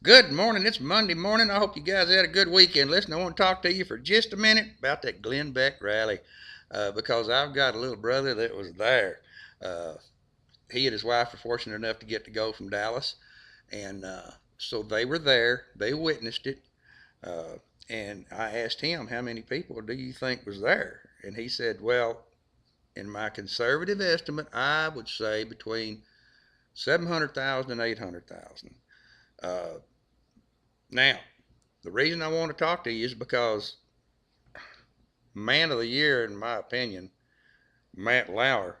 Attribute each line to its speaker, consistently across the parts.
Speaker 1: Good morning. It's Monday morning. I hope you guys had a good weekend. Listen, I want to talk to you for just a minute about that Beck rally because I've got a little brother that was there. Uh, he and his wife were fortunate enough to get to go from Dallas, and so they were there. They witnessed it, uh, and I asked him, "How many people do you think was there?" And he said, "Well, in my conservative estimate, I would say between 700,000 and 800,000." Uh, Now, the reason I want to talk to you is because man of the year, in my opinion, Matt Lauer,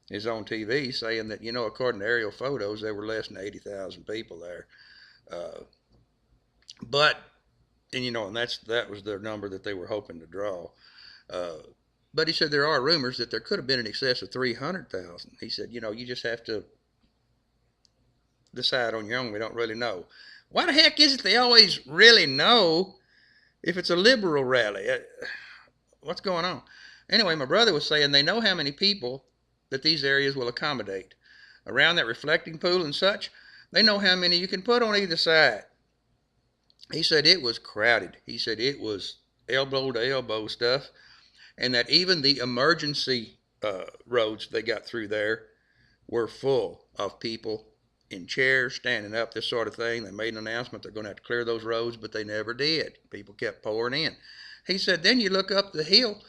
Speaker 1: is on TV saying that, according to aerial photos, there were less than 80,000 people there. Uh, but, and that was their number that they were hoping to draw. Uh, but he said there are rumors that there could have been in excess of 300,000. He said, you just have to decide on your own. We don't really know. Why the heck is it they always really know if it's a liberal rally? What's going on? Anyway, my brother was saying they know how many people that these areas will accommodate. Around that reflecting pool and such, they know how many you can put on either side. He said it was crowded. He said it was elbow to elbow stuff, and that even the emergency roads they got through there were full of people in chairs, standing up, this sort of thing. They made an announcement they're going to have to clear those roads, but they never did. People kept pouring in. He said, then you look up the hill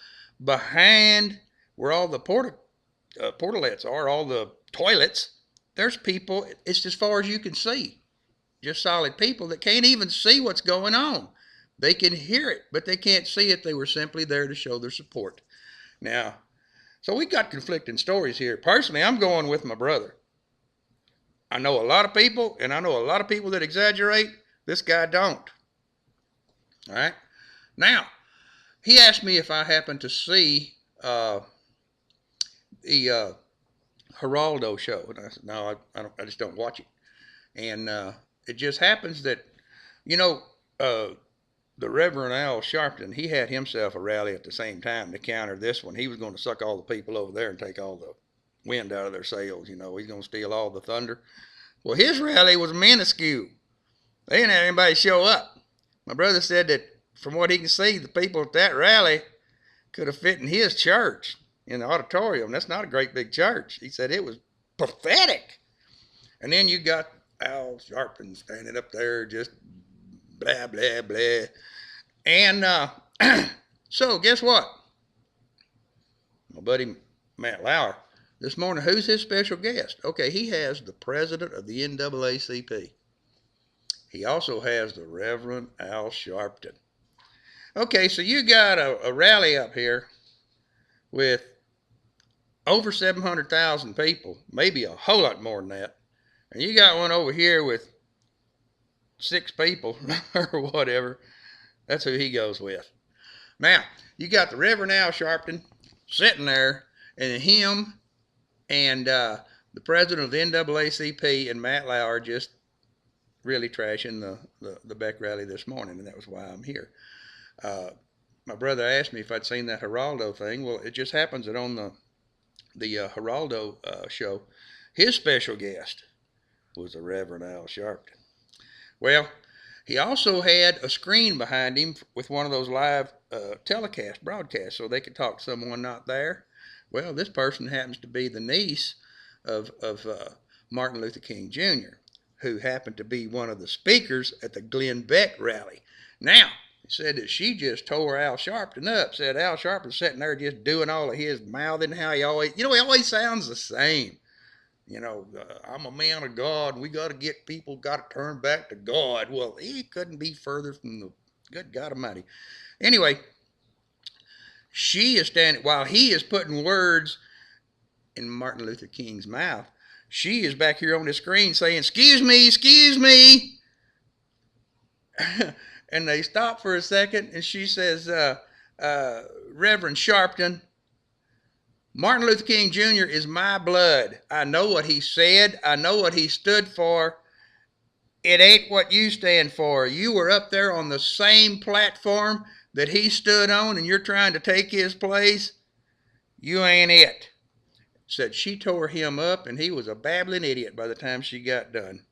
Speaker 1: behind where all the portalettes are, all the toilets. There's people, it's as far as you can see. Just solid people that can't even see what's going on. They can hear it, but they can't see it. They were simply there to show their support. Now, so we got conflicting stories here. Personally, I'm going with my brother. I know a lot of people, and I know a lot of people that exaggerate. This guy don't. All right? Now, he asked me if I happened to see the Geraldo show. And I said, no, I just don't watch it. And it just happens that, the Reverend Al Sharpton, he had himself a rally at the same time to counter this one. He was going to suck all the people over there and take all the wind out of their sails. He's going to steal all the thunder. Well, his rally was minuscule. They didn't have anybody show up. My brother said that from what he can see, the people at that rally could have fit in his church in the auditorium. That's not a great big church. He said it was pathetic. And then you got Al Sharpton standing up there just blah, blah, blah. And so guess what? My buddy Matt Lauer, this morning, who's his special guest? Okay, he has the president of the NAACP. He also has the Reverend Al Sharpton. Okay, so you got a rally up here with over 700,000 people, maybe a whole lot more than that. And you got one over here with 6 people or whatever. That's who he goes with. Now, you got the Reverend Al Sharpton sitting there, and him and the president of the NAACP and Matt Lauer just really trashing the Beck rally this morning, and that was why I'm here. My brother asked me if I'd seen that Geraldo thing. Well, it just happens that on the Geraldo show, his special guest was the Reverend Al Sharpton. Well, he also had a screen behind him with one of those live broadcasts, so they could talk to someone not there. Well, this person happens to be the niece of Martin Luther King Jr., who happened to be one of the speakers at the Beck rally. Now, he said that she just tore Al Sharpton up. Said Al Sharpton's sitting there just doing all of his mouthing, how he always, he always sounds the same. I'm a man of God. We got to get people, got to turn back to God. Well, he couldn't be further from the good God Almighty. Anyway, she is standing, while he is putting words in Martin Luther King's mouth, she is back here on the screen saying, excuse me, excuse me. And they stop for a second, and she says, Reverend Sharpton, Martin Luther King Jr. is my blood. I know what he said. I know what he stood for. It ain't what you stand for. You were up there on the same platform that he stood on, and you're trying to take his place. You ain't it. Said she tore him up, and he was a babbling idiot by the time she got done.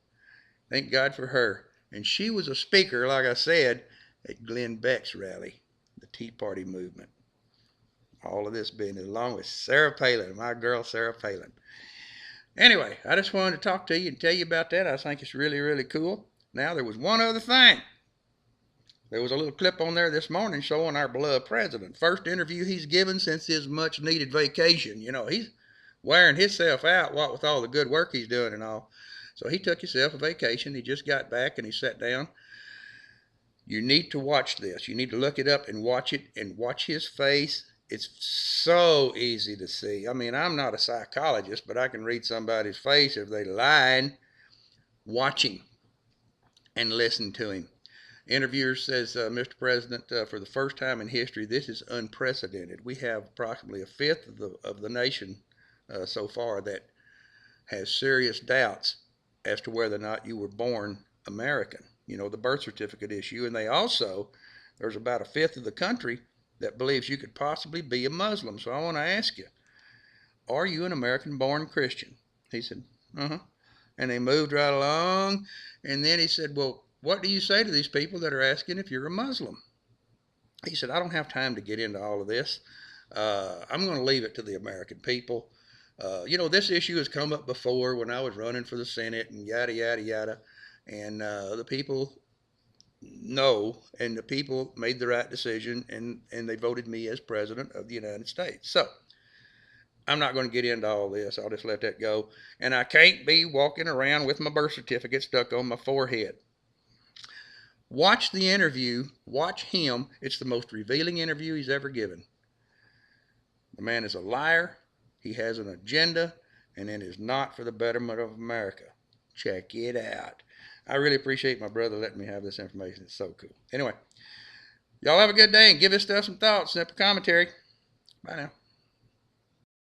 Speaker 1: Thank God for her. And she was a speaker, like I said, at Glenn Beck's rally, the Tea Party movement. All of this being along with Sarah Palin, my girl Sarah Palin. Anyway, I just wanted to talk to you and tell you about that. I think it's really, really cool. Now, there was one other thing. There was a little clip on there this morning showing our beloved president. First interview he's given since his much needed vacation. You know, he's wearing himself out, what with all the good work he's doing and all. So he took himself a vacation. He just got back and he sat down. You need to watch this. You need to look it up and watch it and watch his face. It's so easy to see. I mean, I'm not a psychologist, but I can read somebody's face if they're lying. Watch him and listen to him. Interviewer says, Mr. President, for the first time in history, this is unprecedented. We have approximately a fifth of the nation so far that has serious doubts as to whether or not you were born American. You know, the birth certificate issue. And there's about a fifth of the country that believes you could possibly be a Muslim. So I want to ask you, are you an American-born Christian? He said, uh-huh. And they moved right along. And then he said, well, what do you say to these people that are asking if you're a Muslim? He said, I don't have time to get into all of this. I'm going to leave it to the American people. You know, this issue has come up before when I was running for the Senate and yada, yada, yada. And the people know, and the people made the right decision, and they voted me as president of the United States. So I'm not going to get into all this. I'll just let that go. And I can't be walking around with my birth certificate stuck on my forehead. Watch the interview. Watch him. It's the most revealing interview he's ever given. The man is a liar. He has an agenda, and it is not for the betterment of America. Check it out. I really appreciate my brother letting me have this information. It's so cool. Anyway, y'all have a good day and give this stuff some thought. Simple commentary. Bye now.